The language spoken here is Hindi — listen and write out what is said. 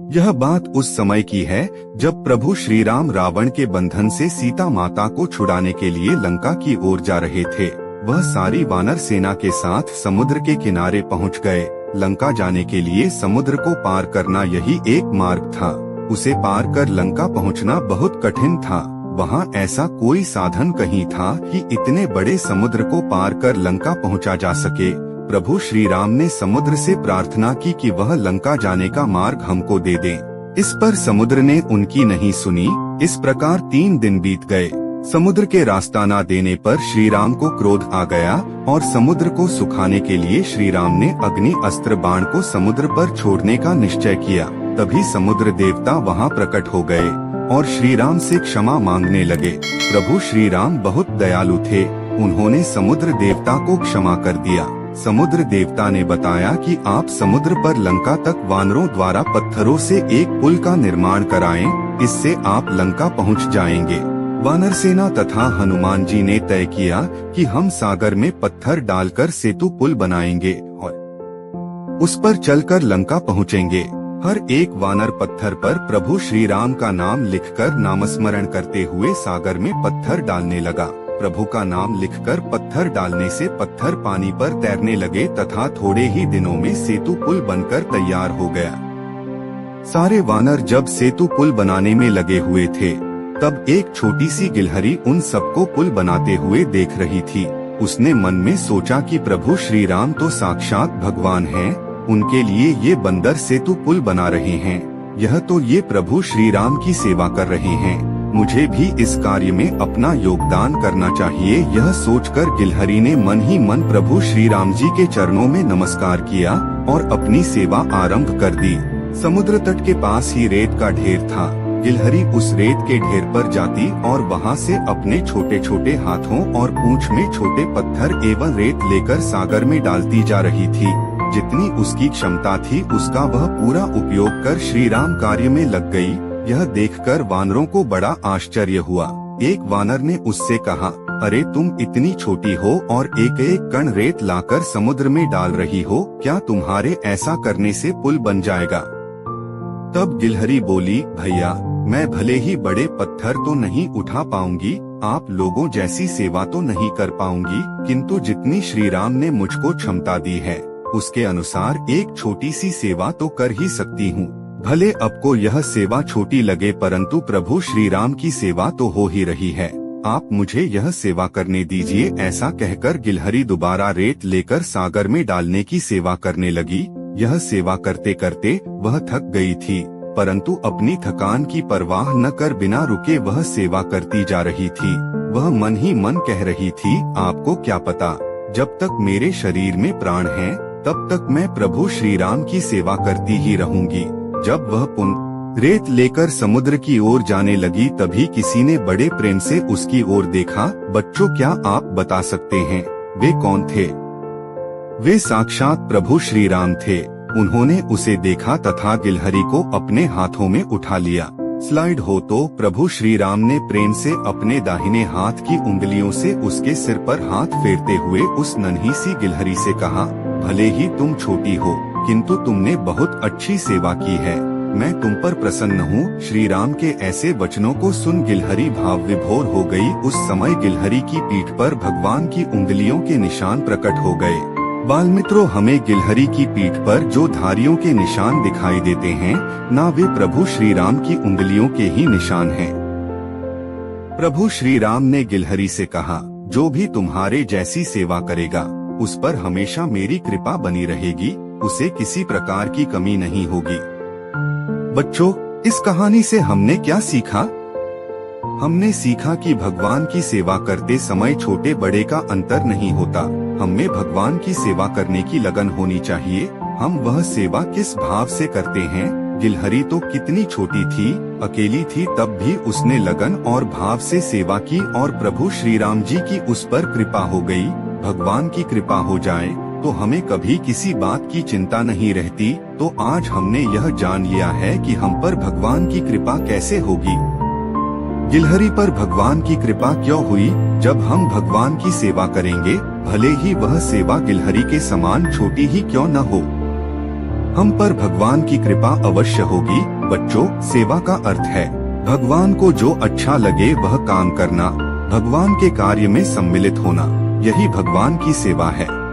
यह बात उस समय की है जब प्रभु श्री राम रावण के बंधन से सीता माता को छुड़ाने के लिए लंका की ओर जा रहे थे। वह सारी वानर सेना के साथ समुद्र के किनारे पहुंच गए। लंका जाने के लिए समुद्र को पार करना यही एक मार्ग था। उसे पार कर लंका पहुंचना बहुत कठिन था। वहां ऐसा कोई साधन कहीं था कि इतने बड़े समुद्र को पार कर लंका पहुंचा जा सके। प्रभु श्री राम ने समुद्र से प्रार्थना की कि वह लंका जाने का मार्ग हमको दे दे। इस पर समुद्र ने उनकी नहीं सुनी। इस प्रकार 3 दिन बीत गए। समुद्र के रास्ता न देने पर श्री राम को क्रोध आ गया और समुद्र को सुखाने के लिए श्री राम ने अग्नि अस्त्र बाण को समुद्र पर छोड़ने का निश्चय किया। तभी समुद्र देवता वहां प्रकट हो गए और श्री राम से क्षमा मांगने लगे। प्रभु श्री राम बहुत दयालु थे। उन्होंने समुद्र देवता को क्षमा कर दिया। समुद्र देवता ने बताया कि आप समुद्र पर लंका तक वानरों द्वारा पत्थरों से एक पुल का निर्माण कराएं, इससे आप लंका पहुंच जाएंगे। वानर सेना तथा हनुमान जी ने तय किया कि हम सागर में पत्थर डालकर सेतु पुल बनाएंगे और उस पर चलकर लंका पहुंचेंगे। हर एक वानर पत्थर पर प्रभु श्री राम का नाम लिखकर नामस्मरण करते हुए सागर में पत्थर डालने लगा। प्रभु का नाम लिखकर पत्थर डालने से पत्थर पानी पर तैरने लगे तथा थोड़े ही दिनों में सेतु पुल बनकर तैयार हो गया। सारे वानर जब सेतु पुल बनाने में लगे हुए थे, तब एक छोटी सी गिलहरी उन सबको पुल बनाते हुए देख रही थी। उसने मन में सोचा कि प्रभु श्री राम तो साक्षात भगवान हैं, उनके लिए ये बंदर सेतु पुल बना रहे हैं। यह तो ये प्रभु श्री राम की सेवा कर रहे हैं। मुझे भी इस कार्य में अपना योगदान करना चाहिए। यह सोचकर गिलहरी ने मन ही मन प्रभु श्री राम जी के चरणों में नमस्कार किया और अपनी सेवा आरंभ कर दी। समुद्र तट के पास ही रेत का ढेर था। गिलहरी उस रेत के ढेर पर जाती और वहां से अपने छोटे छोटे हाथों और पूंछ में छोटे पत्थर एवं रेत लेकर सागर में डालती जा रही थी। जितनी उसकी क्षमता थी उसका वह पूरा उपयोग कर श्री राम कार्य में लग गई। यह देखकर वानरों को बड़ा आश्चर्य हुआ। एक वानर ने उससे कहा, अरे तुम इतनी छोटी हो और एक एक कण रेत लाकर समुद्र में डाल रही हो, क्या तुम्हारे ऐसा करने से पुल बन जाएगा? तब गिलहरी बोली, भैया मैं भले ही बड़े पत्थर तो नहीं उठा पाऊंगी, आप लोगों जैसी सेवा तो नहीं कर पाऊंगी, किंतु जितनी श्री राम ने मुझको क्षमता दी है उसके अनुसार एक छोटी सी सेवा तो कर ही सकती हूँ। भले आपको यह सेवा छोटी लगे परंतु प्रभु श्री राम की सेवा तो हो ही रही है। आप मुझे यह सेवा करने दीजिए। ऐसा कहकर गिलहरी दोबारा रेत लेकर सागर में डालने की सेवा करने लगी। यह सेवा करते करते वह थक गई थी, परंतु अपनी थकान की परवाह न कर बिना रुके वह सेवा करती जा रही थी। वह मन ही मन कह रही थी, आपको क्या पता, जब तक मेरे शरीर में प्राण है तब तक मैं प्रभु श्री राम की सेवा करती ही रहूंगी। जब वह पुनः रेत लेकर समुद्र की ओर जाने लगी तभी किसी ने बड़े प्रेम से उसकी ओर देखा। बच्चों, क्या आप बता सकते हैं वे कौन थे? वे साक्षात प्रभु श्री राम थे। उन्होंने उसे देखा तथा गिलहरी को अपने हाथों में उठा लिया। स्लाइड हो तो प्रभु श्री राम ने प्रेम से अपने दाहिने हाथ की उंगलियों से उसके सिर पर हाथ फेरते हुए उस नन्ही सी गिलहरी से कहा, भले ही तुम छोटी हो किंतु तुमने बहुत अच्छी सेवा की है, मैं तुम पर प्रसन्न हूँ। श्री राम के ऐसे वचनों को सुन गिलहरी भाव विभोर हो गई। उस समय गिलहरी की पीठ पर भगवान की उंगलियों के निशान प्रकट हो गए। बालमित्रों, हमें गिलहरी की पीठ पर जो धारियों के निशान दिखाई देते हैं, ना वे प्रभु श्री राम की उंगलियों के ही निशान हैं। प्रभु श्री राम ने गिलहरी से कहा, जो भी तुम्हारे जैसी सेवा करेगा उस पर हमेशा मेरी कृपा बनी रहेगी, उसे किसी प्रकार की कमी नहीं होगी। बच्चों, इस कहानी से हमने क्या सीखा? हमने सीखा कि भगवान की सेवा करते समय छोटे बड़े का अंतर नहीं होता। हमें भगवान की सेवा करने की लगन होनी चाहिए। हम वह सेवा किस भाव से करते हैं। गिलहरी तो कितनी छोटी थी, अकेली थी, तब भी उसने लगन और भाव से सेवा की और प्रभु श्री राम जी की उस पर कृपा हो गई। भगवान की कृपा हो जाए तो हमें कभी किसी बात की चिंता नहीं रहती। तो आज हमने यह जान लिया है कि हम पर भगवान की कृपा कैसे होगी। गिलहरी पर भगवान की कृपा क्यों हुई? जब हम भगवान की सेवा करेंगे, भले ही वह सेवा गिलहरी के समान छोटी ही क्यों न हो। हम पर भगवान की कृपा अवश्य होगी। बच्चों, सेवा का अर्थ है भगवान को जो अच्छा लगे वह काम करना, भगवान के कार्य में सम्मिलित होना। यही भगवान की सेवा है।